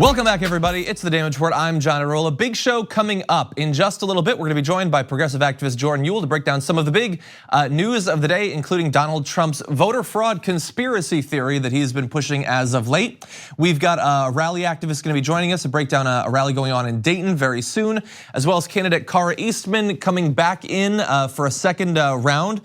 Welcome back, everybody. It's the Damage Report. I'm John Arola. Big show coming up in just a little bit. We're going to be joined by progressive activist Jordan Uhl to break down some of the big news of the day, including Donald Trump's voter fraud conspiracy theory that he's been pushing as of late. We've got a rally activist going to be joining us to break down a rally going on in Dayton very soon, as well as candidate Cara Eastman coming back in for a second round.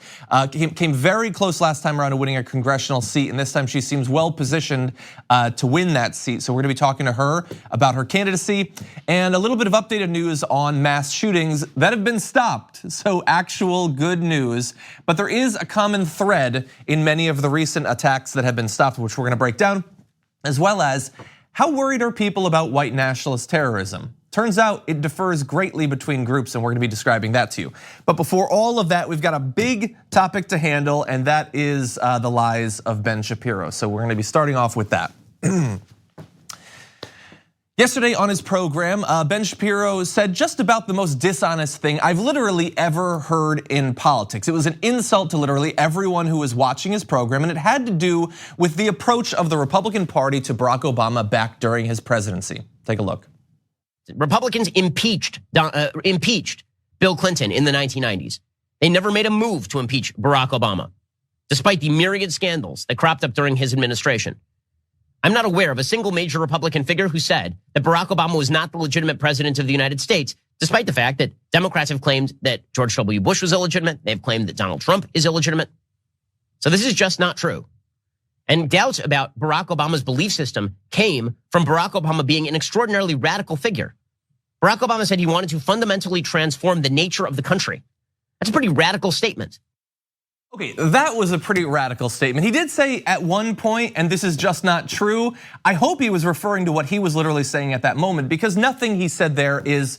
Came very close last time around to winning a congressional seat, and this time she seems well positioned to win that seat. So we're going to be talking to her about her candidacy and a little bit of updated news on mass shootings that have been stopped. So actual good news, but there is a common thread in many of the recent attacks that have been stopped, which we're going to break down, as well as how worried are people about white nationalist terrorism? Turns out it differs greatly between groups, and we're going to be describing that to you. But before all of that, we've got a big topic to handle, and that is the lies of Ben Shapiro. So we're going to be starting off with that. Yesterday on his program, Ben Shapiro said just about the most dishonest thing I've literally ever heard in politics. It was an insult to literally everyone who was watching his program, and it had to do with the approach of the Republican Party to Barack Obama back during his presidency. Take a look. Republicans impeached Bill Clinton in the 1990s. They never made a move to impeach Barack Obama, despite the myriad scandals that cropped up during his administration. I'm not aware of a single major Republican figure who said that Barack Obama was not the legitimate president of the United States, despite the fact that Democrats have claimed that George W. Bush was illegitimate. They've claimed that Donald Trump is illegitimate. So this is just not true. And doubts about Barack Obama's belief system came from Barack Obama being an extraordinarily radical figure. Barack Obama said he wanted to fundamentally transform the nature of the country. That's a pretty radical statement. Okay, that was a pretty radical statement. He did say at one point, and this is just not true. I hope he was referring to what he was literally saying at that moment, because nothing he said there is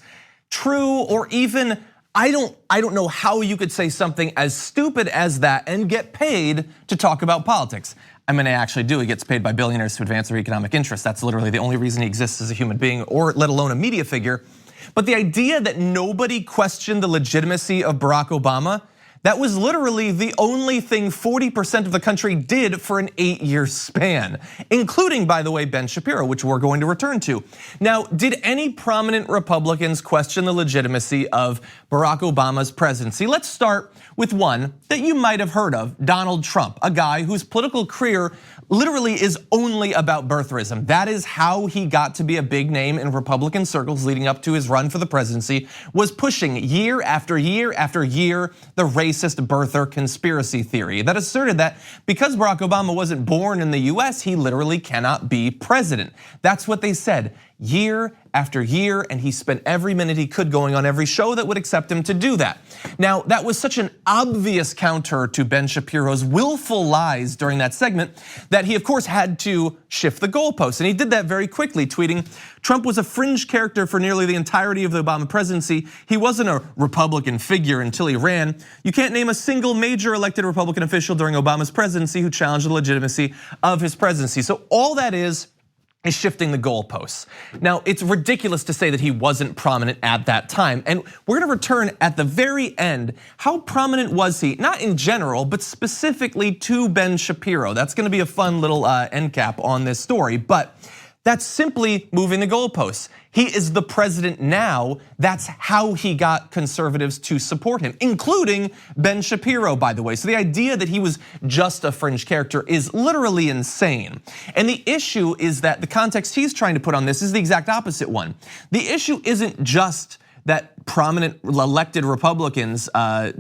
true, or even I don't know how you could say something as stupid as that and get paid to talk about politics. I mean, I actually do. He gets paid by billionaires to advance their economic interests. That's literally the only reason he exists as a human being, or let alone a media figure. But the idea that nobody questioned the legitimacy of Barack Obama, that was literally the only thing 40% of the country did for an 8-year span, including, by the way, Ben Shapiro, which we're going to return to. Now, did any prominent Republicans question the legitimacy of Barack Obama's presidency? Let's start with one that you might have heard of, Donald Trump, a guy whose political career literally is only about birtherism. That is how he got to be a big name in Republican circles leading up to his run for the presidency, was pushing year after year after year the racist birther conspiracy theory that asserted that because Barack Obama wasn't born in the US, he literally cannot be president. That's what they said year after year, and he spent every minute he could going on every show that would accept him to do that. Now, that was such an obvious counter to Ben Shapiro's willful lies during that segment that he, of course, had to shift the goalposts. And he did that very quickly, tweeting, Trump was a fringe character for nearly the entirety of the Obama presidency. He wasn't a Republican figure until he ran. You can't name a single major elected Republican official during Obama's presidency who challenged the legitimacy of his presidency. So all that is shifting the goalposts. Now, it's ridiculous to say that he wasn't prominent at that time. And we're gonna return at the very end. How prominent was he? Not in general, but specifically to Ben Shapiro. That's gonna be a fun little end cap on this story, but that's simply moving the goalposts. He is the president now. That's how he got conservatives to support him, including Ben Shapiro, by the way. So the idea that he was just a fringe character is literally insane. And the issue is that the context he's trying to put on this is the exact opposite one. The issue isn't just that prominent elected Republicans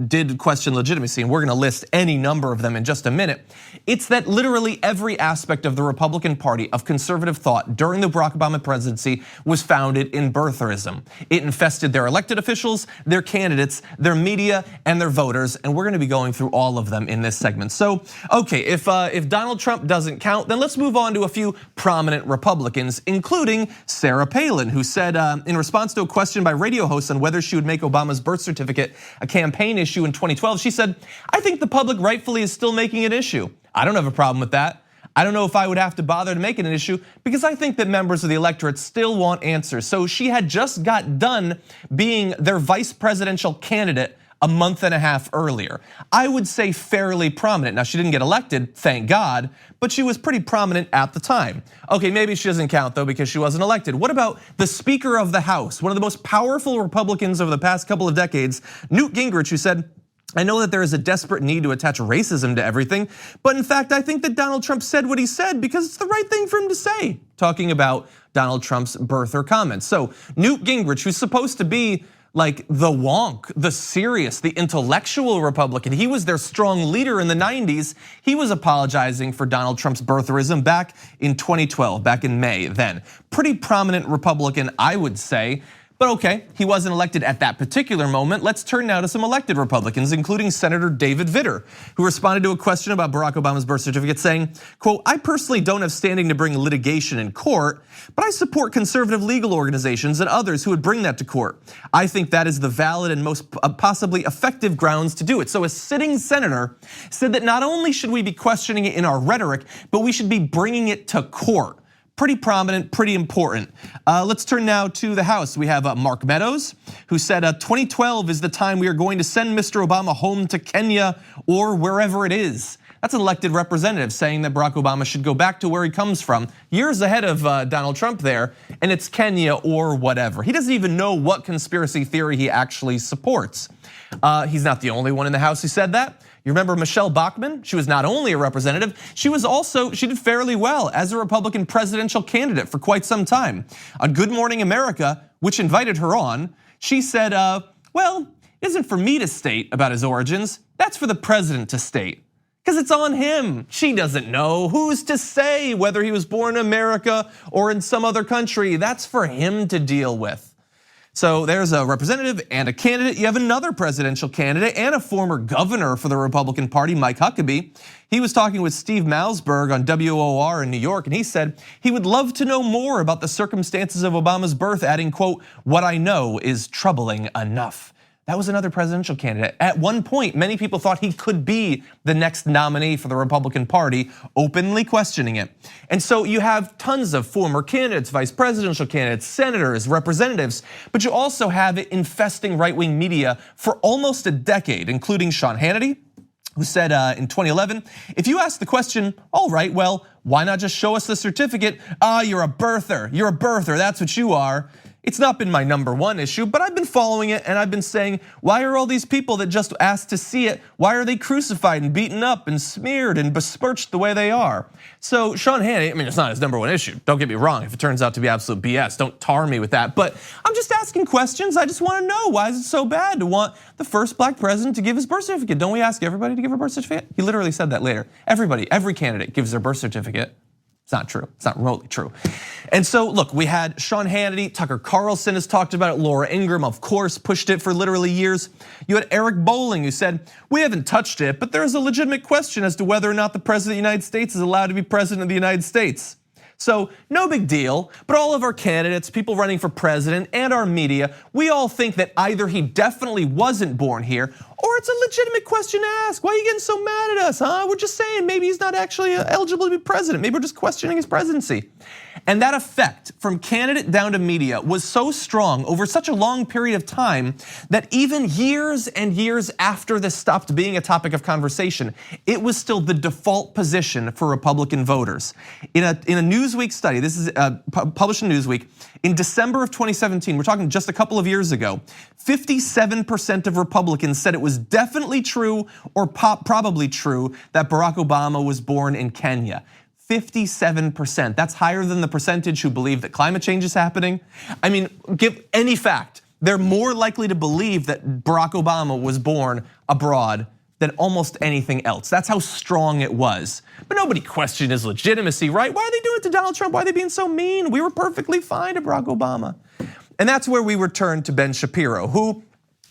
did question legitimacy, and we're gonna list any number of them in just a minute. It's that literally every aspect of the Republican Party of conservative thought during the Barack Obama presidency was founded in birtherism. It infested their elected officials, their candidates, their media, and their voters, and we're gonna be going through all of them in this segment. So, okay, if Donald Trump doesn't count, then let's move on to a few prominent Republicans, including Sarah Palin, who said in response to a question by radio hosts on whether she would make Obama's birth certificate a campaign issue in 2012, she said, I think the public rightfully is still making an issue. I don't have a problem with that. I don't know if I would have to bother to make it an issue because I think that members of the electorate still want answers. So she had just got done being their vice presidential candidate a month and a half earlier. I would say fairly prominent. Now, she didn't get elected, thank God, but she was pretty prominent at the time. Okay, maybe she doesn't count though because she wasn't elected. What about the Speaker of the House, one of the most powerful Republicans over the past couple of decades, Newt Gingrich, who said, I know that there is a desperate need to attach racism to everything, but in fact, I think that Donald Trump said what he said because it's the right thing for him to say, talking about Donald Trump's birther comments. So Newt Gingrich, who's supposed to be like the wonk, the serious, the intellectual Republican, he was their strong leader in the 90s. He was apologizing for Donald Trump's birtherism back in 2012, back in May then. Pretty prominent Republican, I would say. But okay, he wasn't elected at that particular moment. Let's turn now to some elected Republicans, including Senator David Vitter, who responded to a question about Barack Obama's birth certificate saying, quote, I personally don't have standing to bring litigation in court, but I support conservative legal organizations and others who would bring that to court. I think that is the valid and most possibly effective grounds to do it. So a sitting senator said that not only should we be questioning it in our rhetoric, but we should be bringing it to court. Pretty prominent, pretty important. Let's turn now to the House. We have Mark Meadows, who said 2012 is the time we are going to send Mr. Obama home to Kenya or wherever it is. That's an elected representative saying that Barack Obama should go back to where he comes from, years ahead of Donald Trump there, and it's Kenya or whatever. He doesn't even know what conspiracy theory he actually supports. He's not the only one in the House who said that. You remember Michelle Bachmann? She was not only a representative, she did fairly well as a Republican presidential candidate for quite some time. On Good Morning America, which invited her on, she said, well, it isn't for me to state about his origins, that's for the president to state. Because it's on him. She doesn't know. Who's to say whether he was born in America or in some other country? That's for him to deal with. So there's a representative and a candidate. You have another presidential candidate and a former governor for the Republican Party, Mike Huckabee. He was talking with Steve Malzberg on WOR in New York, and he said he would love to know more about the circumstances of Obama's birth, adding, quote, what I know is troubling enough. That was another presidential candidate. At one point, many people thought he could be the next nominee for the Republican Party, openly questioning it. And so you have tons of former candidates, vice presidential candidates, senators, representatives, but you also have it infesting right-wing media for almost a decade, including Sean Hannity, who said in 2011, if you ask the question, all right, well, why not just show us the certificate? You're a birther, that's what you are. It's not been my #1 issue, but I've been following it and I've been saying, why are all these people that just asked to see it, why are they crucified and beaten up and smeared and besmirched the way they are? So Sean Hannity, I mean, it's not his #1 issue. Don't get me wrong, if it turns out to be absolute BS, don't tar me with that. But I'm just asking questions, I just wanna know, why is it so bad to want the first black president to give his birth certificate? Don't we ask everybody to give a birth certificate? He literally said that later. Everybody, every candidate gives their birth certificate. It's not true, it's not remotely true. And so look, we had Sean Hannity, Tucker Carlson has talked about it, Laura Ingraham, of course, pushed it for literally years. You had Eric Bolling who said, we haven't touched it, but there is a legitimate question as to whether or not the president of the United States is allowed to be president of the United States. So no big deal, but all of our candidates, people running for president and our media, we all think that either he definitely wasn't born here or it's a legitimate question to ask. Why are you getting so mad at us, huh? We're just saying maybe he's not actually eligible to be president. Maybe we're just questioning his presidency. And that effect from candidate down to media was so strong over such a long period of time that even years and years after this stopped being a topic of conversation, it was still the default position for Republican voters. In a Newsweek study, this is published in Newsweek, in December of 2017, we're talking just a couple of years ago, 57% of Republicans said it was definitely true or probably true that Barack Obama was born in Kenya. 57%, that's higher than the percentage who believe that climate change is happening. I mean, give any fact, they're more likely to believe that Barack Obama was born abroad than almost anything else. That's how strong it was. But nobody questioned his legitimacy, right? Why are they doing it to Donald Trump? Why are they being so mean? We were perfectly fine to Barack Obama. And that's where we return to Ben Shapiro, who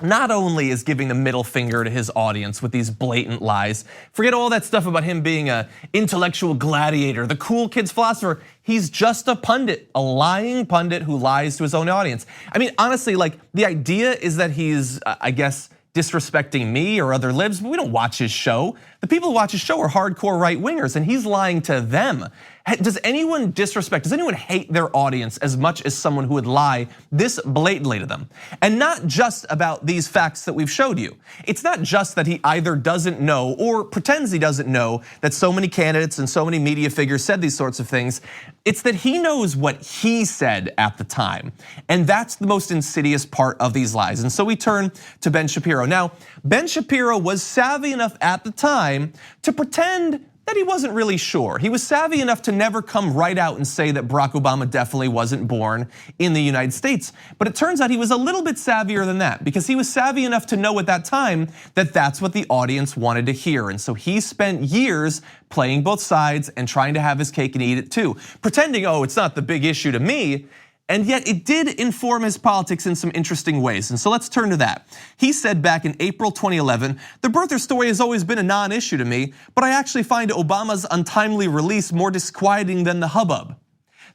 not only is giving the middle finger to his audience with these blatant lies, forget all that stuff about him being an intellectual gladiator, the cool kid's philosopher, he's just a pundit, a lying pundit who lies to his own audience. I mean, honestly, like the idea is that he's, I guess, disrespecting me or other libs, but we don't watch his show. The people who watch his show are hardcore right-wingers and he's lying to them. Does anyone disrespect, does anyone hate their audience as much as someone who would lie this blatantly to them? And not just about these facts that we've showed you. It's not just that he either doesn't know or pretends he doesn't know that so many candidates and so many media figures said these sorts of things. It's that he knows what he said at the time. And that's the most insidious part of these lies. And so we turn to Ben Shapiro. Now, Ben Shapiro was savvy enough at the time to pretend that he wasn't really sure. He was savvy enough to never come right out and say that Barack Obama definitely wasn't born in the United States. But it turns out he was a little bit savvier than that, because he was savvy enough to know at that time that that's what the audience wanted to hear. And so he spent years playing both sides and trying to have his cake and eat it too, pretending, oh, it's not the big issue to me. And yet it did inform his politics in some interesting ways. And so let's turn to that. He said back in April 2011, the birther story has always been a non-issue to me, but I actually find Obama's untimely release more disquieting than the hubbub.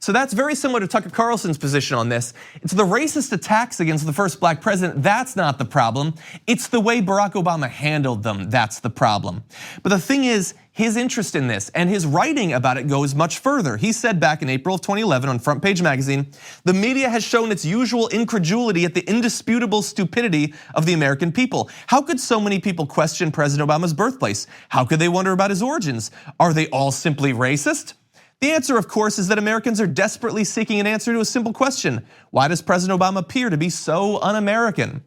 So that's very similar to Tucker Carlson's position on this. It's the racist attacks against the first black president, that's not the problem. It's the way Barack Obama handled them, that's the problem. But the thing is, his interest in this and his writing about it goes much further. He said back in April of 2011 on Front Page Magazine, the media has shown its usual incredulity at the indisputable stupidity of the American people. How could so many people question President Obama's birthplace? How could they wonder about his origins? Are they all simply racist? The answer, of course, is that Americans are desperately seeking an answer to a simple question. Why does President Obama appear to be so un-American?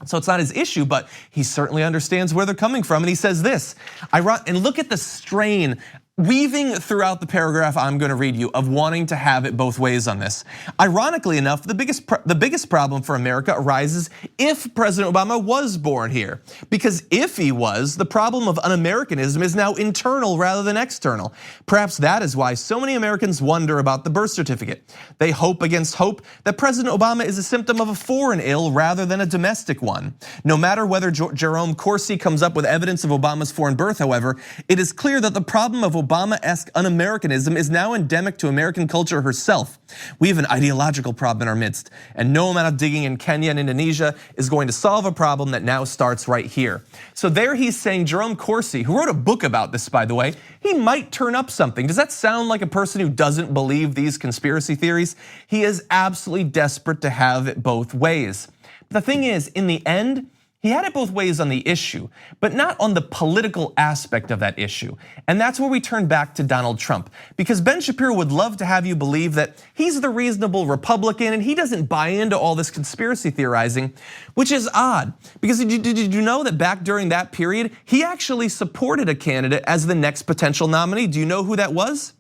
So it's not his issue, but he certainly understands where they're coming from. And he says this, and look at the strain weaving throughout the paragraph I'm gonna read you of wanting to have it both ways on this. Ironically enough, the biggest problem for America arises if President Obama was born here. Because if he was, the problem of un-Americanism is now internal rather than external. Perhaps that is why so many Americans wonder about the birth certificate. They hope against hope that President Obama is a symptom of a foreign ill rather than a domestic one. No matter whether Jerome Corsi comes up with evidence of Obama's foreign birth, however, it is clear that the problem of Obama-esque un-Americanism is now endemic to American culture herself. We have an ideological problem in our midst, and no amount of digging in Kenya and Indonesia is going to solve a problem that now starts right here. So there he's saying Jerome Corsi, who wrote a book about this, by the way, he might turn up something. Does that sound like a person who doesn't believe these conspiracy theories? He is absolutely desperate to have it both ways. The thing is, in the end, he had it both ways on the issue, but not on the political aspect of that issue. And that's where we turn back to Donald Trump. Because Ben Shapiro would love to have you believe that he's the reasonable Republican and he doesn't buy into all this conspiracy theorizing, which is odd. Because did you know that back during that period, he actually supported a candidate as the next potential nominee? Do you know who that was?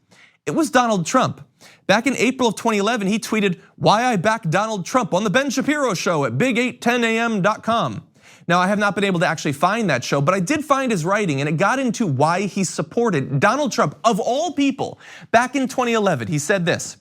It was Donald Trump. Back in April of 2011, he tweeted, "Why I back Donald Trump on the Ben Shapiro show at big810am.com. Now, I have not been able to actually find that show, but I did find his writing, and it got into why he supported Donald Trump, of all people. Back in 2011, he said this: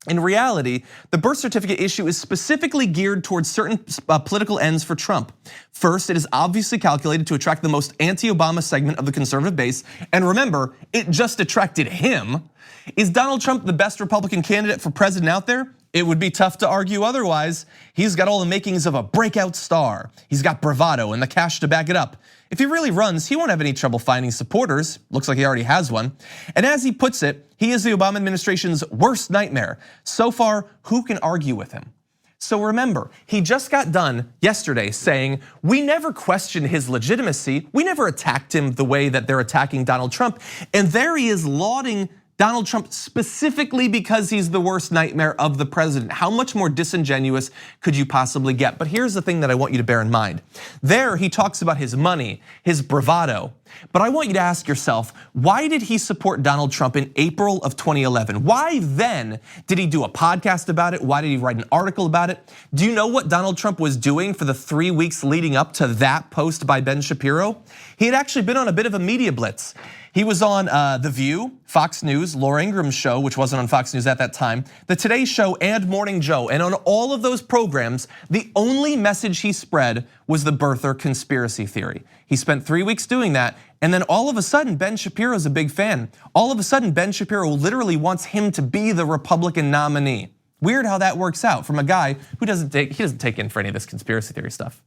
in reality, the birth certificate issue is specifically geared towards certain political ends for Trump. First, it is obviously calculated to attract the most anti-Obama segment of the conservative base, and remember, it just attracted him. Is Donald Trump the best Republican candidate for president out there? It would be tough to argue otherwise. He's got all the makings of a breakout star. He's got bravado and the cash to back it up. If he really runs, he won't have any trouble finding supporters. Looks like he already has one. And as he puts it, he is the Obama administration's worst nightmare. So far, who can argue with him? So remember, he just got done yesterday saying, we never questioned his legitimacy. We never attacked him the way that they're attacking Donald Trump. And there he is lauding Donald Trump specifically because he's the worst nightmare of the president. How much more disingenuous could you possibly get? But here's the thing that I want you to bear in mind. There he talks about his money, his bravado. But I want you to ask yourself, why did he support Donald Trump in April of 2011? Why then did he do a podcast about it? Why did he write an article about it? Do you know what Donald Trump was doing for the 3 weeks leading up to that post by Ben Shapiro? He had actually been on a bit of a media blitz. He was on The View, Fox News, Laura Ingram's show, which wasn't on Fox News at that time, the Today Show, and Morning Joe. And on all of those programs, the only message he spread was the birther conspiracy theory. He spent 3 weeks doing that, and then all of a sudden, Ben Shapiro's a big fan. All of a sudden, Ben Shapiro literally wants him to be the Republican nominee. Weird how that works out from a guy who doesn't take in for any of this conspiracy theory stuff.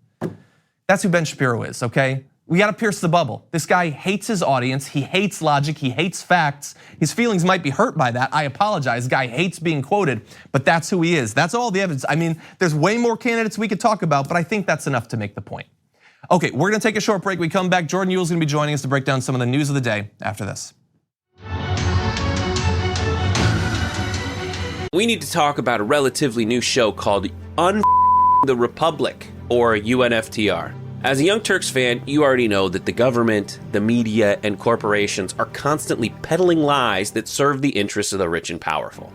That's who Ben Shapiro is, okay? we gotta pierce the bubble. This guy hates his audience, he hates logic, he hates facts. His feelings might be hurt by that, I apologize. Guy hates being quoted, but that's who he is. That's all the evidence. I mean, there's way more candidates we could talk about, but I think that's enough to make the point. Okay, we're gonna take a short break. We come back, Jordan Yule's gonna be joining us to break down some of the news of the day after this. We need to talk about a relatively new show called the Republic, or UNFTR. As a Young Turks fan, you already know that the government, the media, and corporations are constantly peddling lies that serve the interests of the rich and powerful.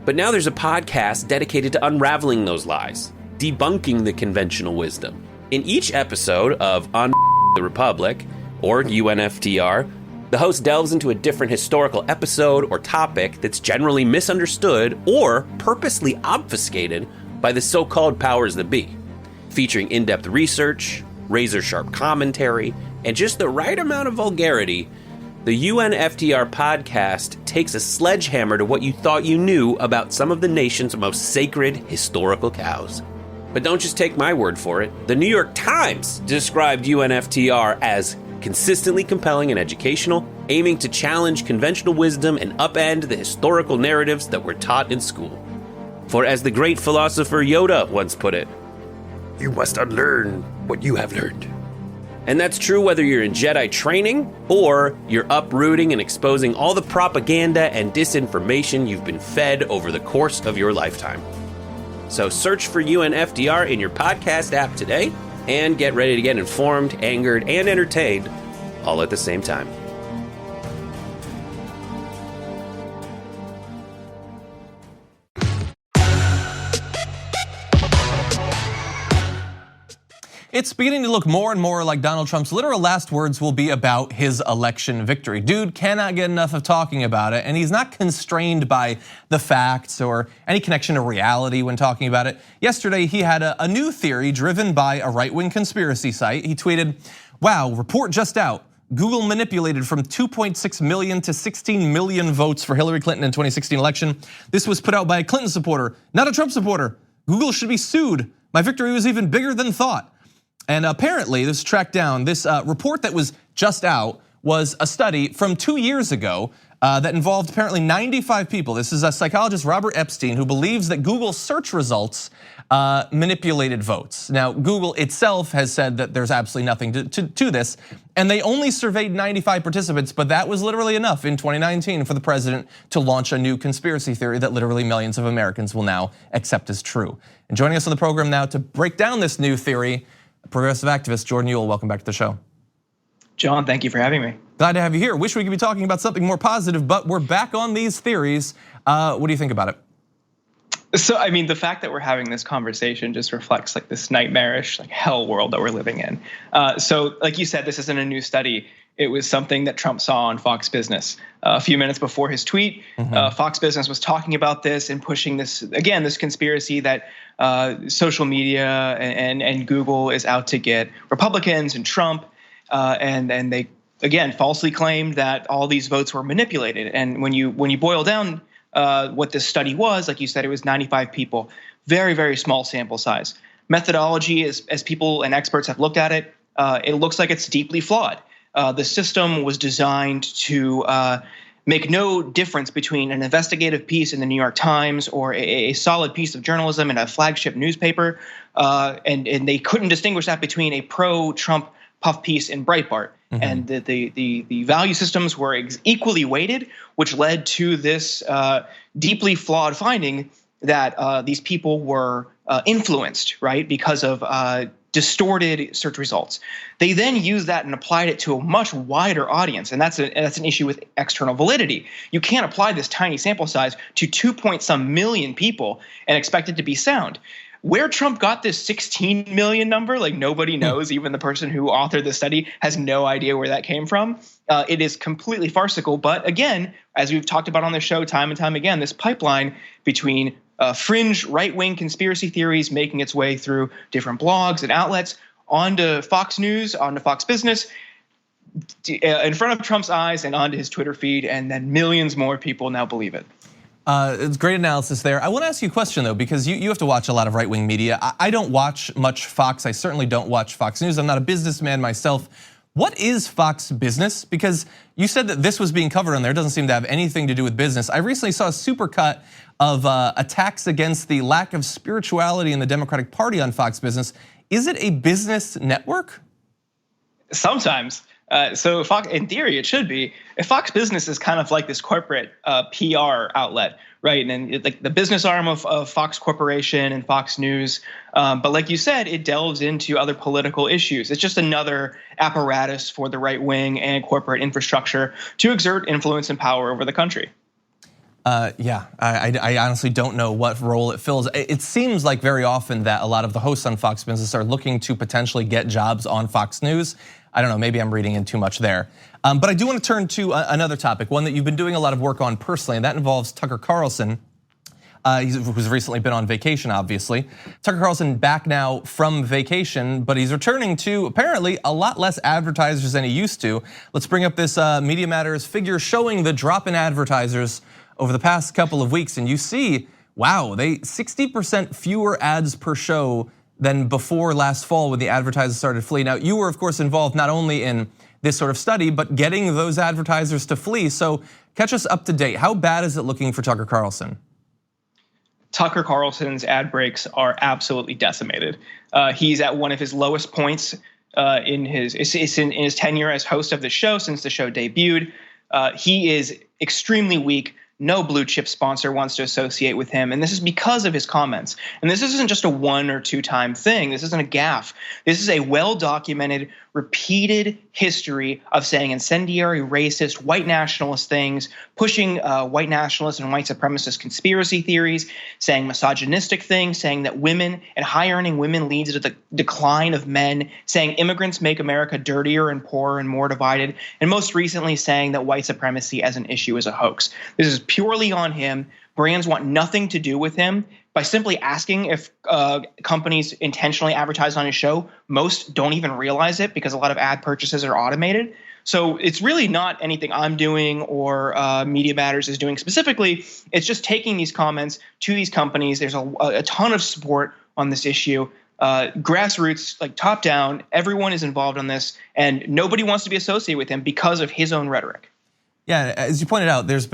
But now there's a podcast dedicated to unraveling those lies, debunking the conventional wisdom. In each episode of On the Republic, or UNFTR, the host delves into a different historical episode or topic that's generally misunderstood or purposely obfuscated by the so-called powers that be, featuring in-depth research, razor-sharp commentary, and just the right amount of vulgarity. The UNFTR podcast takes a sledgehammer to what you thought you knew about some of the nation's most sacred historical cows. But don't just take my word for it. The New York Times described UNFTR as consistently compelling and educational, aiming to challenge conventional wisdom and upend the historical narratives that were taught in school. For as the great philosopher Yoda once put it, "You must unlearn what you have learned." And that's true whether you're in Jedi training or you're uprooting and exposing all the propaganda and disinformation you've been fed over the course of your lifetime. So search for UNFTR in your podcast app today and get ready to get informed, angered, and entertained all at the same time. It's beginning to look more and more like Donald Trump's literal last words will be about his election victory. Dude cannot get enough of talking about it, and he's not constrained by the facts or any connection to reality when talking about it. Yesterday, he had a new theory driven by a right-wing conspiracy site. He tweeted, "Wow, report just out. Google manipulated from 2.6 million to 16 million votes for Hillary Clinton in 2016 election. This was put out by a Clinton supporter, not a Trump supporter. Google should be sued. My victory was even bigger than thought." And apparently, this tracked down, this report that was just out was a study from 2 years ago that involved apparently 95 people. This is a psychologist, Robert Epstein, who believes that Google search results manipulated votes. Now, Google itself has said that there's absolutely nothing to this, and they only surveyed 95 participants, but that was literally enough in 2019 for the president to launch a new conspiracy theory that literally millions of Americans will now accept as true. And joining us on the program now to break down this new theory, progressive activist Jordan Yule, welcome back to the show. John, thank you for having me. Glad to have you here. Wish we could be talking about something more positive, but we're back on these theories. What do you think about it? So, I mean, the fact that we're having this conversation just reflects like this nightmarish, like hell world that we're living in. So, like you said, this isn't a new study. It was something that Trump saw on Fox Business a few minutes before his tweet. Fox Business was talking about this and pushing this, again, this conspiracy that social media and Google is out to get Republicans and Trump. And they, again, falsely claimed that all these votes were manipulated. And when you boil down what this study was, like you said, it was 95 people, very, very small sample size. Methodology, as people and experts have looked at it, it looks like it's deeply flawed. The system was designed to make no difference between an investigative piece in the New York Times or a solid piece of journalism in a flagship newspaper, and they couldn't distinguish that between a pro-Trump puff piece in Breitbart. And the value systems were equally weighted, which led to this deeply flawed finding that these people were influenced, right, because of distorted search results. They then used that and applied it to a much wider audience, and that's an issue with external validity. You can't apply this tiny sample size to 2-some million people and expect it to be sound. Where Trump got this 16 million number, like nobody knows, even the person who authored the study has no idea where that came from. It is completely farcical. But again, as we've talked about on the show time and time again, this pipeline between fringe right-wing conspiracy theories making its way through different blogs and outlets onto Fox News, onto Fox Business, in front of Trump's eyes and onto his Twitter feed, and then millions more people now believe it. It's great analysis there. I want to ask you a question though, because you have to watch a lot of right-wing media. I don't watch much Fox. I certainly don't watch Fox News. I'm not a businessman myself. What is Fox Business? Because you said that this was being covered on there. It doesn't seem to have anything to do with business. I recently saw a supercut of attacks against the lack of spirituality in the Democratic Party on Fox Business. Is it a business network? Sometimes. So Fox, in theory, it should be. If Fox Business is kind of like this corporate PR outlet, right? And like the business arm of Fox Corporation and Fox News. But like you said, it delves into other political issues. It's just another apparatus for the right wing and corporate infrastructure to exert influence and power over the country. Yeah, I honestly don't know what role it fills. It seems like very often that a lot of the hosts on Fox Business are looking to potentially get jobs on Fox News. I don't know, maybe I'm reading in too much there. But I do want to turn to another topic, one that you've been doing a lot of work on personally, and that involves Tucker Carlson, who's recently been on vacation, obviously. Tucker Carlson back now from vacation, but he's returning to apparently a lot less advertisers than he used to. Let's bring up this Media Matters figure showing the drop in advertisers over the past couple of weeks, and you see, wow, they 60% fewer ads per show than before last fall when the advertisers started to flee. Now, you were of course involved not only in this sort of study, but getting those advertisers to flee. So catch us up to date. How bad is it looking for Tucker Carlson? Tucker Carlson's ad breaks are absolutely decimated. He's at one of his lowest points in his tenure as host of the show since the show debuted. He is extremely weak. No blue chip sponsor wants to associate with him. And this is because of his comments. And this isn't just a 1 or 2 time thing. This isn't a gaffe. This is a well-documented, repeated history of saying incendiary, racist, white nationalist things, pushing white nationalist and white supremacist conspiracy theories, saying misogynistic things, saying that women and high-earning women leads to the decline of men, saying immigrants make America dirtier and poorer and more divided, and most recently saying that white supremacy as an issue is a hoax. This is purely on him. Brands want nothing to do with him. By simply asking if companies intentionally advertise on his show, most don't even realize it because a lot of ad purchases are automated. So it's really not anything I'm doing or Media Matters is doing specifically. It's just taking these comments to these companies. There's a ton of support on this issue. Grassroots, like top down, everyone is involved on this, and nobody wants to be associated with him because of his own rhetoric. Yeah, as you pointed out, there's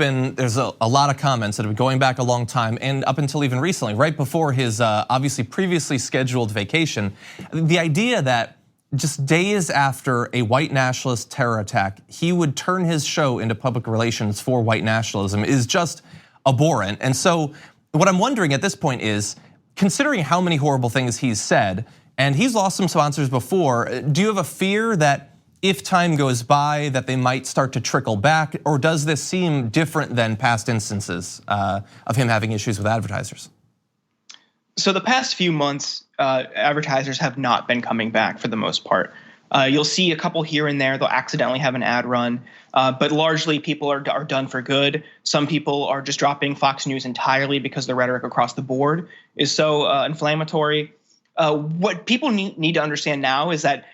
a lot of comments that have been going back a long time, and up until even recently, right before his obviously previously scheduled vacation. The idea that just days after a white nationalist terror attack, he would turn his show into public relations for white nationalism is just abhorrent. And so what I'm wondering at this point is, considering how many horrible things he's said, and he's lost some sponsors before, do you have a fear that if time goes by that they might start to trickle back, or does this seem different than past instances of him having issues with advertisers? So the past few months, advertisers have not been coming back for the most part. You'll see a couple here and there, they'll accidentally have an ad run, but largely people are done for good. Some people are just dropping Fox News entirely because the rhetoric across the board is so inflammatory. What people need to understand now is that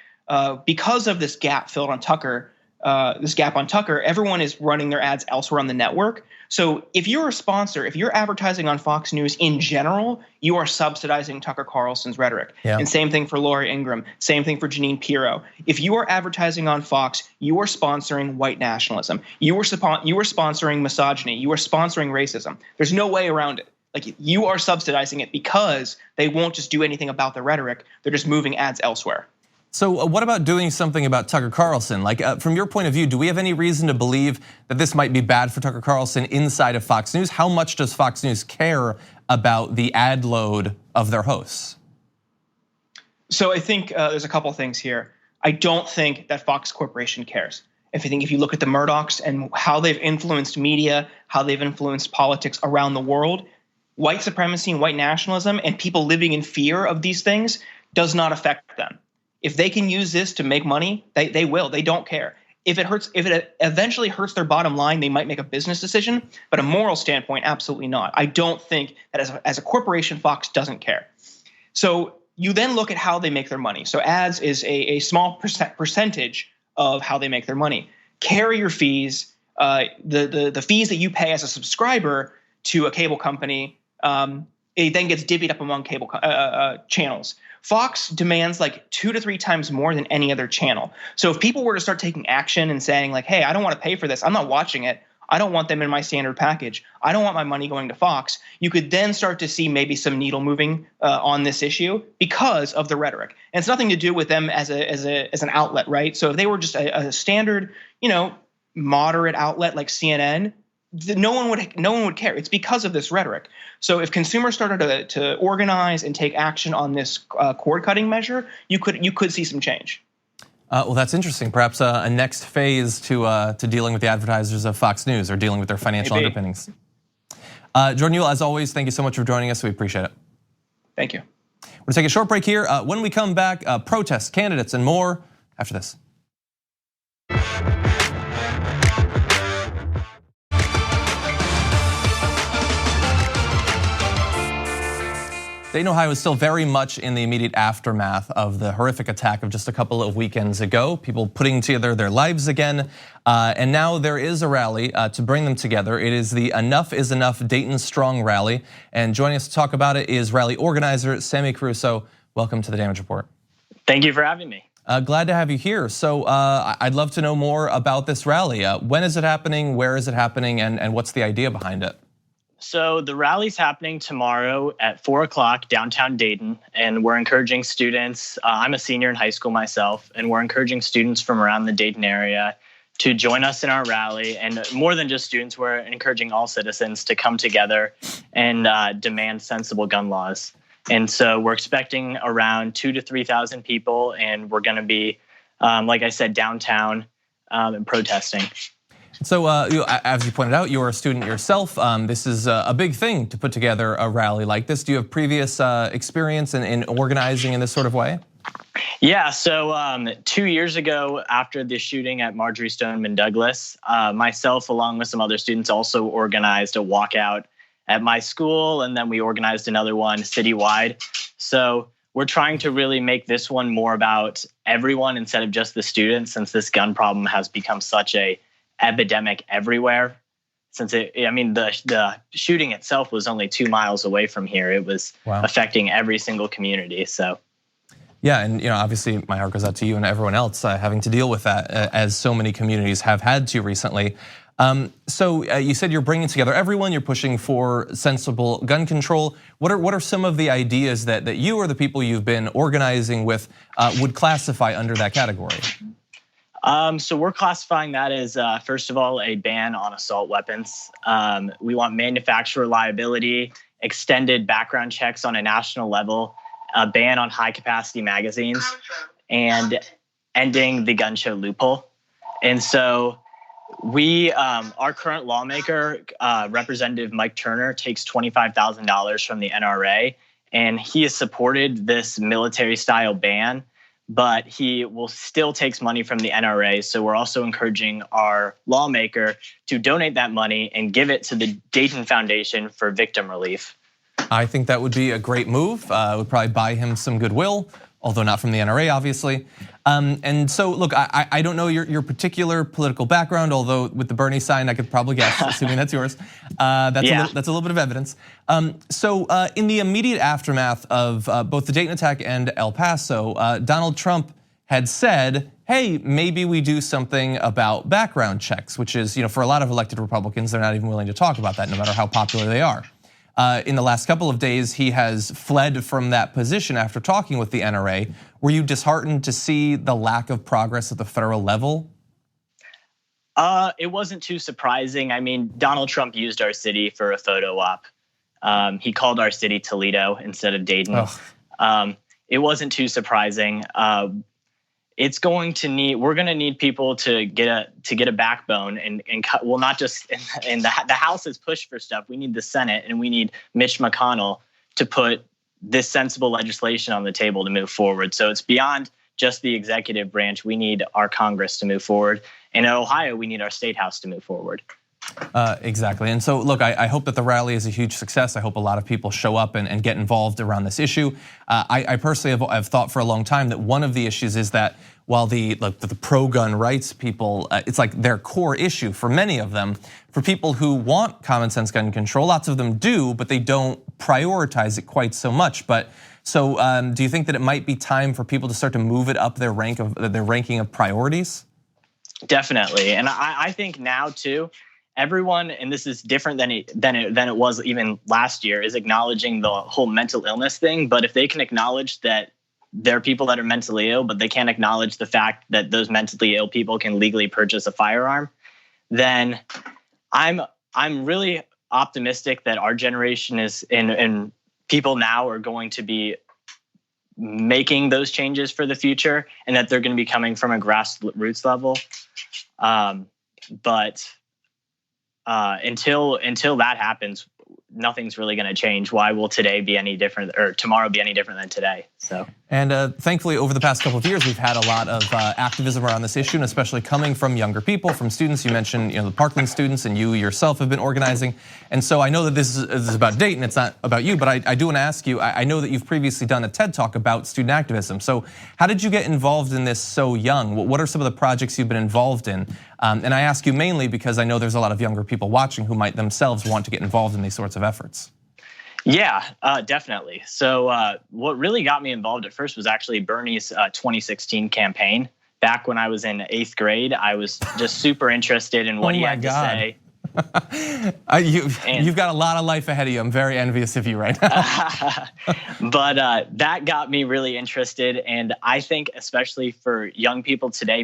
because of this gap filled on Tucker, everyone is running their ads elsewhere on the network. So if you're a sponsor, if you're advertising on Fox News in general, you are subsidizing Tucker Carlson's rhetoric. Yeah. And same thing for Laura Ingraham, same thing for Jeanine Pirro. If you are advertising on Fox, you are sponsoring white nationalism. You are sponsoring misogyny. You are sponsoring racism. There's no way around it. Like, you are subsidizing it because they won't just do anything about the rhetoric. They're just moving ads elsewhere. So what about doing something about Tucker Carlson? Like, from your point of view, do we have any reason to believe that this might be bad for Tucker Carlson inside of Fox News? How much does Fox News care about the ad load of their hosts? So I think there's a couple things here. I don't think that Fox Corporation cares. I think if you look at the Murdochs and how they've influenced media, how they've influenced politics around the world, white supremacy and white nationalism and people living in fear of these things does not affect them. If they can use this to make money, they will. They don't care. If it eventually hurts their bottom line, they might make a business decision. But a moral standpoint, absolutely not. I don't think that as a corporation, Fox doesn't care. So you then look at how they make their money. So ads is a small percentage of how they make their money. Carrier fees, the fees that you pay as a subscriber to a cable company, it then gets divvied up among cable channels. Fox demands like 2 to 3 times more than any other channel. So if people were to start taking action and saying like, hey, I don't want to pay for this, I'm not watching it, I don't want them in my standard package, I don't want my money going to Fox, you could then start to see maybe some needle moving on this issue because of the rhetoric. And it's nothing to do with them as an outlet, right? So if they were just a standard, moderate outlet like CNN, no one would care. It's because of this rhetoric. So if consumers started to organize and take action on this cord cutting measure, you could see some change. Well, that's interesting. Perhaps a next phase to dealing with the advertisers of Fox News or dealing with their financial underpinnings. Jordan Uhl, as always, thank you so much for joining us. We appreciate it. Thank you. We're gonna take a short break here. When we come back, protests, candidates, and more after this. Dayton, Ohio is still very much in the immediate aftermath of the horrific attack of just a couple of weekends ago. People putting together their lives again. And now there is a rally to bring them together. It is the Enough is Enough Dayton Strong Rally. And joining us to talk about it is rally organizer Sammy Caruso. Welcome to the Damage Report. Thank you for having me. Glad to have you here. So I'd love to know more about this rally. When is it happening? Where is it happening? And what's the idea behind it? So the rally's happening tomorrow at 4 o'clock downtown Dayton, and we're encouraging students. I'm a senior in high school myself, and we're encouraging students from around the Dayton area to join us in our rally. And more than just students, we're encouraging all citizens to come together and demand sensible gun laws. And so we're expecting around 2,000 to 3,000 people, and we're going to be, like I said, downtown and protesting. So as you pointed out, you're a student yourself. This is a big thing to put together a rally like this. Do you have previous experience in organizing in this sort of way? Yeah, so 2 years ago, after the shooting at Marjory Stoneman Douglas, myself, along with some other students, also organized a walkout at my school, and then we organized another one citywide. So we're trying to really make this one more about everyone instead of just the students, since this gun problem has become such a epidemic everywhere. Since the shooting itself was only 2 miles away from here, it was affecting every single community. So, yeah, and obviously my heart goes out to you and everyone else having to deal with that, as so many communities have had to recently. So you said you're bringing together everyone. You're pushing for sensible gun control. What are some of the ideas that you or the people you've been organizing with would classify under that category? So we're classifying that as, first of all, a ban on assault weapons. We want manufacturer liability, extended background checks on a national level, a ban on high-capacity magazines, and ending the gun show loophole. And so we, our current lawmaker, Representative Mike Turner, takes $25,000 from the NRA, and he has supported this military-style ban, but he will still takes money from the NRA. So we're also encouraging our lawmaker to donate that money and give it to the Dayton Foundation for victim relief. I think that would be a great move. It would probably buy him some goodwill, although not from the NRA, obviously. And so, look, I don't know your particular political background, although with the Bernie sign, I could probably guess, assuming that's yours. That's a little bit of evidence. So in the immediate aftermath of both the Dayton attack and El Paso, Donald Trump had said, hey, maybe we do something about background checks, which is, for a lot of elected Republicans, they're not even willing to talk about that, no matter how popular they are. In the last couple of days, he has fled from that position after talking with the NRA. Were you disheartened to see the lack of progress at the federal level? It wasn't too surprising. I mean, Donald Trump used our city for a photo op. He called our city Toledo instead of Dayton. It wasn't too surprising. It's going to need. We're going to need people to get a backbone and cut. Well, not just in the House has pushed for stuff. We need the Senate and we need Mitch McConnell to put this sensible legislation on the table to move forward. So it's beyond just the executive branch. We need our Congress to move forward, and in Ohio, we need our state house to move forward. Exactly. And so, look, I hope that the rally is a huge success. I hope a lot of people show up and get involved around this issue. I personally have thought for a long time that one of the issues is that while the pro-gun rights people, it's like their core issue for many of them. For people who want common sense gun control, lots of them do, but they don't prioritize it quite so much. But So do you think that it might be time for people to start to move it up their ranking of priorities? Definitely, and I think now too, everyone, and this is different than it was even last year, is acknowledging the whole mental illness thing. But if they can acknowledge that there are people that are mentally ill, but they can't acknowledge the fact that those mentally ill people can legally purchase a firearm, then I'm really optimistic that our generation is and people now are going to be making those changes for the future, and that they're going to be coming from a grassroots level. But until that happens, nothing's really going to change. Why will today be any different, or tomorrow be any different than today? So, and thankfully, over the past couple of years, we've had a lot of activism around this issue, and especially coming from younger people, from students. You mentioned, the Parkland students, and you yourself have been organizing. And so I know that this is about Dayton. It's not about you, but I do want to ask you. I know that you've previously done a TED Talk about student activism. So how did you get involved in this so young? What are some of the projects you've been involved in? And I ask you mainly because I know there's a lot of younger people watching who might themselves want to get involved in these sorts of efforts. Yeah, definitely. So what really got me involved at first was actually Bernie's 2016 campaign. Back when I was in 8th grade, I was just super interested in what he had to say. You've got a lot of life ahead of you. I'm very envious of you right now. But that got me really interested, and I think especially for young people today,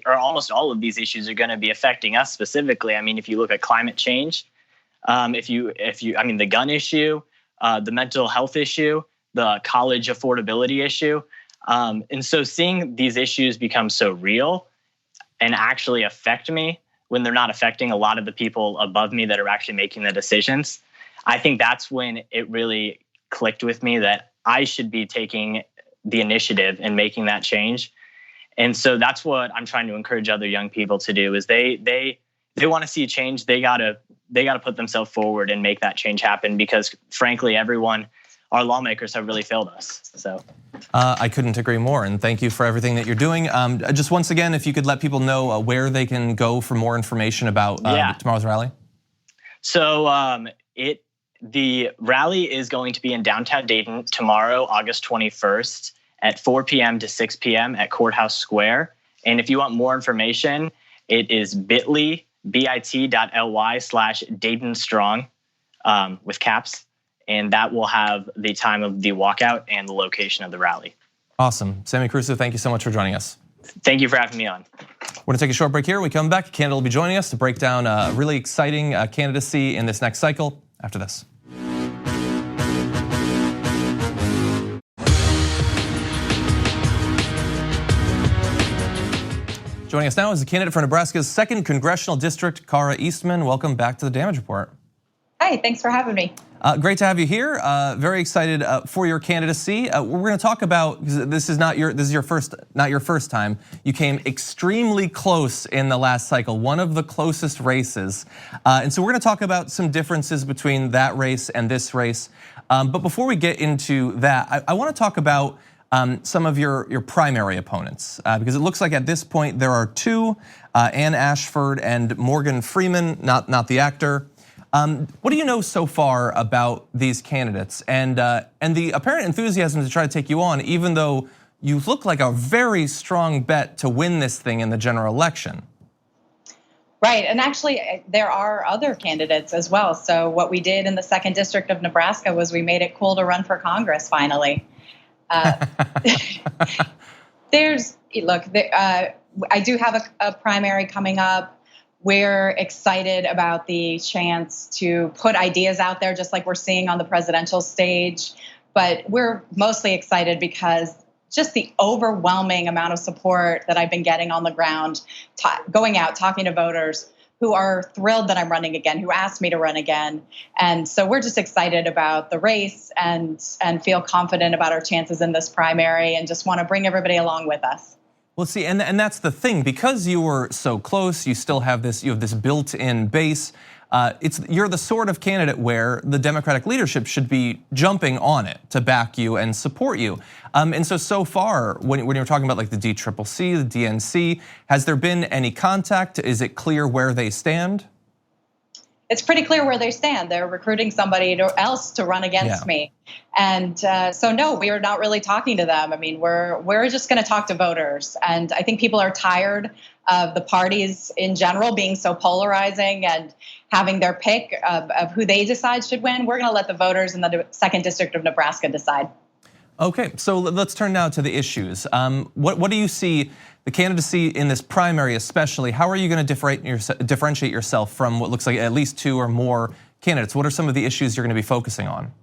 almost all of these issues are going to be affecting us specifically. I mean, if you look at climate change, the gun issue, the mental health issue, the college affordability issue, and so seeing these issues become so real and actually affect me, when they're not affecting a lot of the people above me that are actually making the decisions, I think that's when it really clicked with me that I should be taking the initiative and making that change. And so that's what I'm trying to encourage other young people to do, is they want to see a change. They gotta put themselves forward and make that change happen, because frankly, our lawmakers have really failed us. So I couldn't agree more, and thank you for everything that you're doing. Just once again, if you could let people know where they can go for more information about tomorrow's rally. So the rally is going to be in downtown Dayton tomorrow, August 21st at 4 p.m. to 6 p.m. at Courthouse Square. And if you want more information, it is bit.ly/Dayton Strong with caps. And that will have the time of the walkout and the location of the rally. Awesome. Sammy Caruso, thank you so much for joining us. Thank you for having me on. We're gonna take a short break here. When we come back, a candidate will be joining us to break down a really exciting candidacy in this next cycle after this. Joining us now is the candidate for Nebraska's 2nd Congressional District, Kara Eastman. Welcome back to the Damage Report. Hi, thanks for having me. Great to have you here. Very excited for your candidacy. We're going to talk about, because this is not your first time. You came extremely close in the last cycle, one of the closest races, and so we're going to talk about some differences between that race and this race. But before we get into that, I want to talk about some of your primary opponents, because it looks like at this point there are two, Ann Ashford and Morgan Freeman, not the actor. What do you know so far about these candidates and the apparent enthusiasm to try to take you on, even though you look like a very strong bet to win this thing in the general election? Right, and actually there are other candidates as well. So what we did in the 2nd District of Nebraska was we made it cool to run for Congress finally. I do have a primary coming up. We're excited about the chance to put ideas out there, just like we're seeing on the presidential stage. But we're mostly excited because just the overwhelming amount of support that I've been getting on the ground, going out, talking to voters who are thrilled that I'm running again, who asked me to run again. And so we're just excited about the race and feel confident about our chances in this primary and just want to bring everybody along with us. Well, see, and that's the thing, because you were so close, you have this built-in base. You're the sort of candidate where the Democratic leadership should be jumping on it to back you and support you. And so far, when you're talking about like the DCCC, the DNC, has there been any contact? Is it clear where they stand? it's pretty clear where they stand. They're recruiting somebody else to run against me. And so no, we are not really talking to them. I mean, we're just going to talk to voters. And I think people are tired of the parties in general being so polarizing and having their pick of who they decide should win. We're going to let the voters in the 2nd District of Nebraska decide. Okay, so let's turn now to the issues. What do you see the candidacy in this primary especially? How are you going to differentiate yourself from what looks like at least 2 or more candidates? What are some of the issues you're going to be focusing on?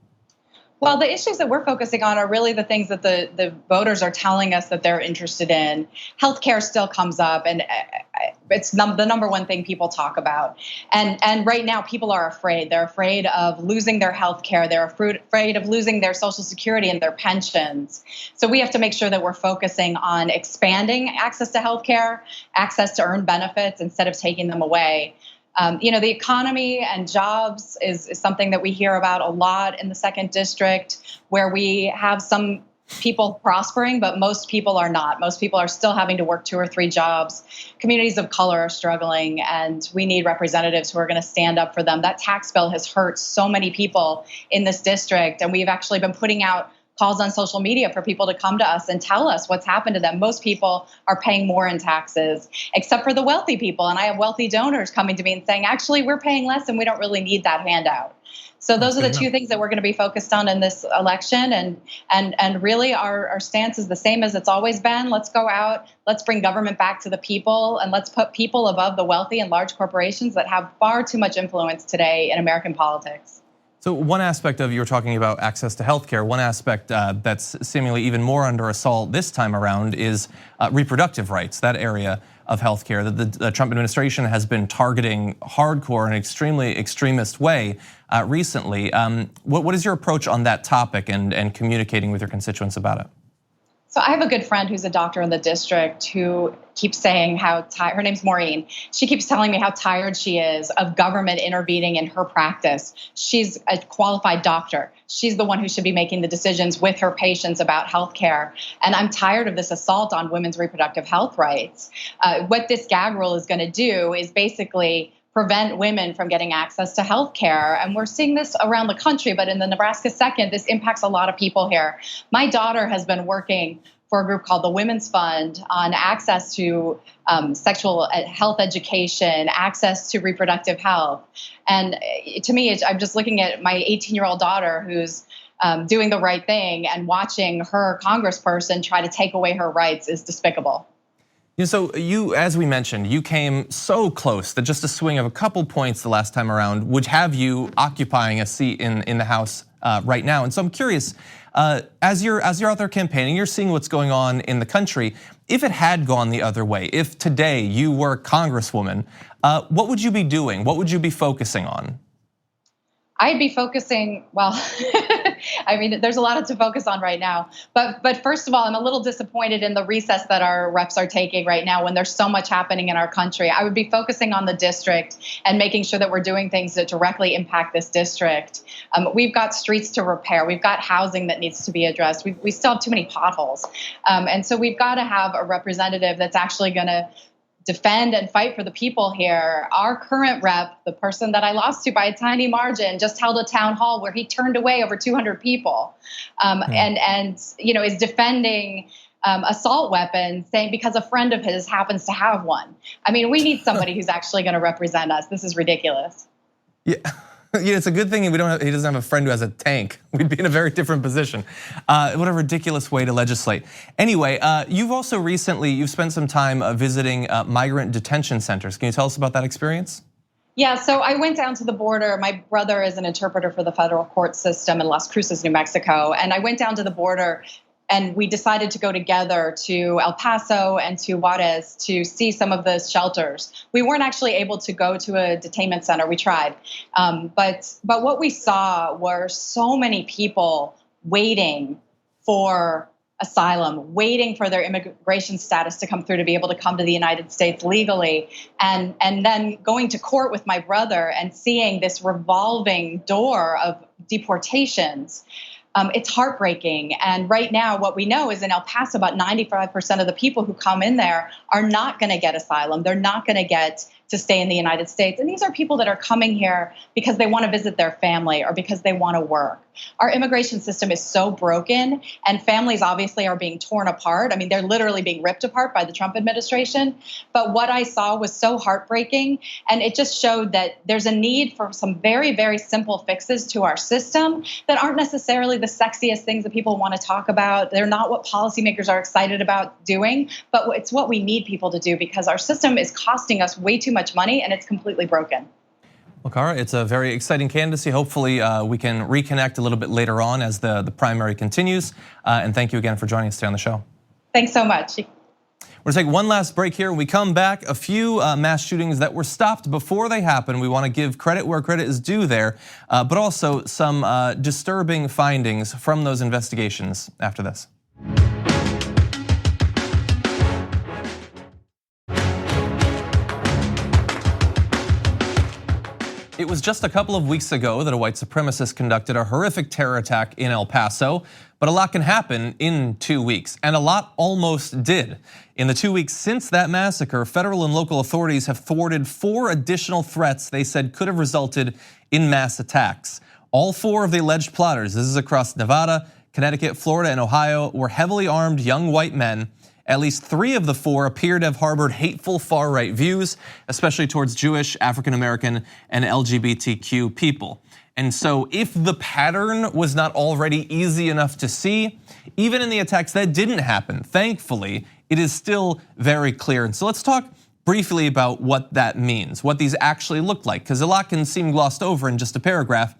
Well, the issues that we're focusing on are really the things that the voters are telling us that they're interested in. Healthcare still comes up, and it's the number one thing people talk about. And right now, people are afraid. They're afraid of losing their healthcare. They're afraid of losing their Social Security and their pensions. So we have to make sure that we're focusing on expanding access to healthcare, access to earned benefits instead of taking them away. The economy and jobs is something that we hear about a lot in the 2nd District, where we have some people prospering, but most people are not. Most people are still having to work 2 or 3 jobs. Communities of color are struggling, and we need representatives who are going to stand up for them. That tax bill has hurt so many people in this district, and we've actually been putting out calls on social media for people to come to us and tell us what's happened to them. Most people are paying more in taxes, except for the wealthy people. And I have wealthy donors coming to me and saying, actually, we're paying less and we don't really need that handout. So those are the 2 things that we're going to be focused on in this election. And really our stance is the same as it's always been. Let's go out, let's bring government back to the people, and let's put people above the wealthy and large corporations that have far too much influence today in American politics. So one aspect of, you were talking about access to healthcare, one aspect that's seemingly even more under assault this time around is reproductive rights, that area of healthcare that the Trump administration has been targeting hardcore in an extremely extremist way recently. What is your approach on that topic and communicating with your constituents about it? So I have a good friend who's a doctor in the district who keeps saying how tired, her name's Maureen. She keeps telling me how tired she is of government intervening in her practice. She's a qualified doctor. She's the one who should be making the decisions with her patients about health care. And I'm tired of this assault on women's reproductive health rights. What this gag rule is going to do is basically prevent women from getting access to health care. And we're seeing this around the country, but in the Nebraska 2nd, this impacts a lot of people here. My daughter has been working for a group called the Women's Fund on access to sexual health education, access to reproductive health. And to me, I'm just looking at my 18-year-old daughter who's doing the right thing, and watching her congressperson try to take away her rights is despicable. So you, as we mentioned, you came so close that just a swing of a couple points the last time around would have you occupying a seat in the House right now. And so I'm curious, as you're out there campaigning, you're seeing what's going on in the country. If it had gone the other way, if today you were Congresswoman, what would you be doing? What would you be focusing on? I'd be focusing, well, I mean, there's a lot to focus on right now. But first of all, I'm a little disappointed in the recess that our reps are taking right now when there's so much happening in our country. I would be focusing on the district and making sure that we're doing things that directly impact this district. We've got streets to repair. We've got housing that needs to be addressed. We still have too many potholes. And so we've got to have a representative that's actually going to defend and fight for the people here. Our current rep, the person that I lost to by a tiny margin, just held a town hall where he turned away over 200 people, and is defending assault weapons, saying because a friend of his happens to have one. I mean, we need somebody who's actually going to represent us. This is ridiculous. Yeah. Yeah, it's a good thing he doesn't have a friend who has a tank. We'd be in a very different position. What a ridiculous way to legislate. Anyway, you've spent some time visiting migrant detention centers. Can you tell us about that experience? Yeah, so I went down to the border. My brother is an interpreter for the federal court system in Las Cruces, New Mexico. And I went down to the border, and we decided to go together to El Paso and to Juarez to see some of the shelters. We weren't actually able to go to a detainment center. We tried. But what we saw were so many people waiting for asylum, waiting for their immigration status to come through to be able to come to the United States legally, and then going to court with my brother and seeing this revolving door of deportations. It's heartbreaking. And right now, what we know is in El Paso, about 95% of the people who come in there are not going to get asylum. They're not going to get to stay in the United States. And these are people that are coming here because they want to visit their family or because they want to work. Our immigration system is so broken, and families obviously are being torn apart. I mean, they're literally being ripped apart by the Trump administration. But what I saw was so heartbreaking, and it just showed that there's a need for some very, very simple fixes to our system that aren't necessarily the sexiest things that people want to talk about. They're not what policymakers are excited about doing, but it's what we need people to do because our system is costing us way too much money and it's completely broken. Well, Cara, it's a very exciting candidacy. Hopefully we can reconnect a little bit later on as the primary continues. And thank you again for joining us today on the show. Thanks so much. We're gonna take one last break here. When we come back, a few mass shootings that were stopped before they happened. We wanna give credit where credit is due there, but also some disturbing findings from those investigations after this. It was just a couple of weeks ago that a white supremacist conducted a horrific terror attack in El Paso, but a lot can happen in 2 weeks, and a lot almost did. In the 2 weeks since that massacre, federal and local authorities have thwarted 4 additional threats they said could have resulted in mass attacks. All 4 of the alleged plotters, this is across Nevada, Connecticut, Florida, and Ohio, were heavily armed young white men. At least 3 of the 4 appear to have harbored hateful far-right views, especially towards Jewish, African American, and LGBTQ people. And so if the pattern was not already easy enough to see, even in the attacks that didn't happen, thankfully, it is still very clear. And so let's talk briefly about what that means, what these actually look like, because a lot can seem glossed over in just a paragraph.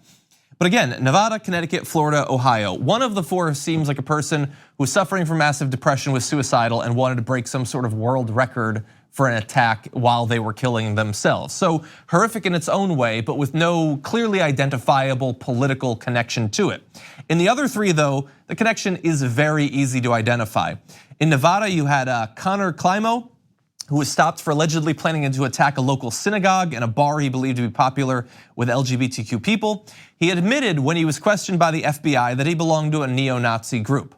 But again, Nevada, Connecticut, Florida, Ohio, one of the 4 seems like a person who was suffering from massive depression, was suicidal, and wanted to break some sort of world record for an attack while they were killing themselves. So horrific in its own way, but with no clearly identifiable political connection to it. In the other 3 though, the connection is very easy to identify. In Nevada, you had Connor Climo, who was stopped for allegedly planning to attack a local synagogue and a bar he believed to be popular with LGBTQ people. He admitted when he was questioned by the FBI that he belonged to a neo-Nazi group.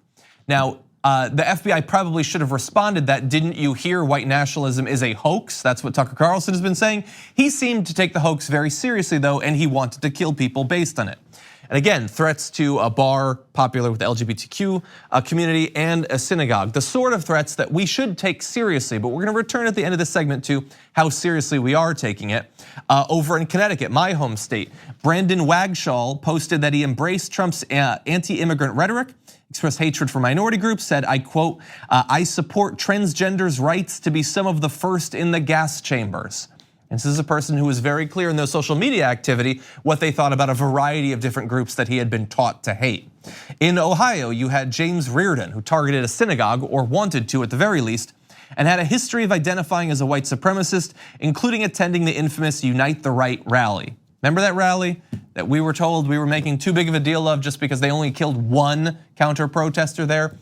Now, the FBI probably should have responded that, didn't you hear white nationalism is a hoax? That's what Tucker Carlson has been saying. He seemed to take the hoax very seriously though, and he wanted to kill people based on it. And again, threats to a bar popular with the LGBTQ community and a synagogue, the sort of threats that we should take seriously, but we're gonna return at the end of this segment to how seriously we are taking it. Over in Connecticut, my home state, Brandon Wagshall posted that he embraced Trump's anti-immigrant rhetoric, expressed hatred for minority groups, said, I quote, I support transgenders' rights to be some of the first in the gas chambers. And this is a person who was very clear in their social media activity what they thought about a variety of different groups that he had been taught to hate. In Ohio, you had James Reardon, who targeted a synagogue, or wanted to at the very least, and had a history of identifying as a white supremacist, including attending the infamous Unite the Right rally. Remember that rally that we were told we were making too big of a deal of just because they only killed 1 counter-protester there?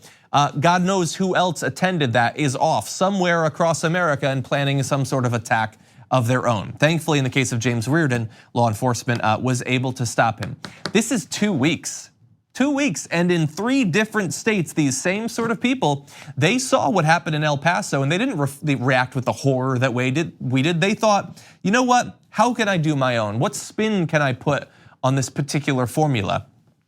God knows who else attended that is off somewhere across America and planning some sort of attack of their own. Thankfully, in the case of James Reardon, law enforcement was able to stop him. This is 2 weeks. 2 weeks, and in 3 different states, these same sort of people, they saw what happened in El Paso and they didn't react with the horror that we did. They thought, you know what, how can I do my own? What spin can I put on this particular formula?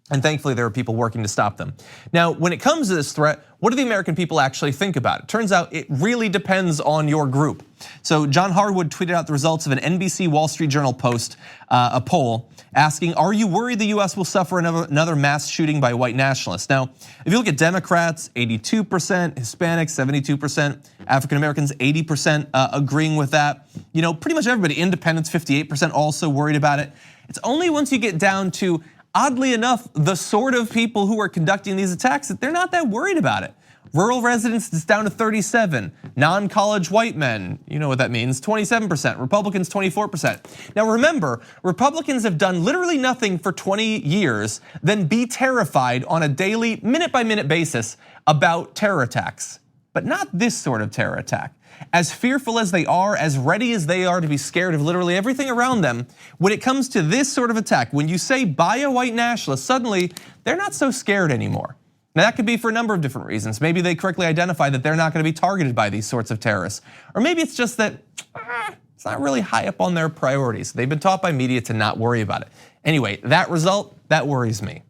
And thankfully, there are people working to stop them. Now, when it comes to this threat, what do the American people actually think about it? Turns out it really depends on your group. So John Harwood tweeted out the results of an NBC Wall Street Journal post, a poll, asking, are you worried the US will suffer another mass shooting by white nationalists? Now, if you look at Democrats, 82%, Hispanics, 72%, African Americans, 80% agreeing with that. You know, pretty much everybody, independents, 58% also worried about it. It's only once you get down to, oddly enough, the sort of people who are conducting these attacks that they're not that worried about it. Rural residents is down to 37, non-college white men, you know what that means, 27%, Republicans 24%. Now remember, Republicans have done literally nothing for 20 years than be terrified on a daily, minute-by-minute basis about terror attacks, but not this sort of terror attack. As fearful as they are, as ready as they are to be scared of literally everything around them, when it comes to this sort of attack, when you say by a white nationalist, suddenly they're not so scared anymore. Now that could be for a number of different reasons. Maybe they correctly identify that they're not gonna be targeted by these sorts of terrorists. Or maybe it's just that It's not really high up on their priorities. They've been taught by media to not worry about it. Anyway, that result, that worries me.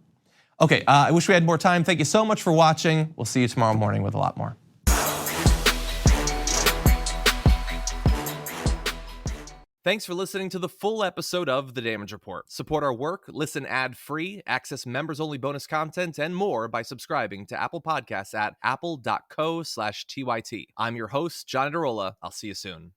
Okay, I wish we had more time. Thank you so much for watching. We'll see you tomorrow morning with a lot more. Thanks for listening to the full episode of The Damage Report. Support our work, listen ad-free, access members-only bonus content, and more by subscribing to Apple Podcasts at apple.co/TYT. I'm your host, John Adarola. I'll see you soon.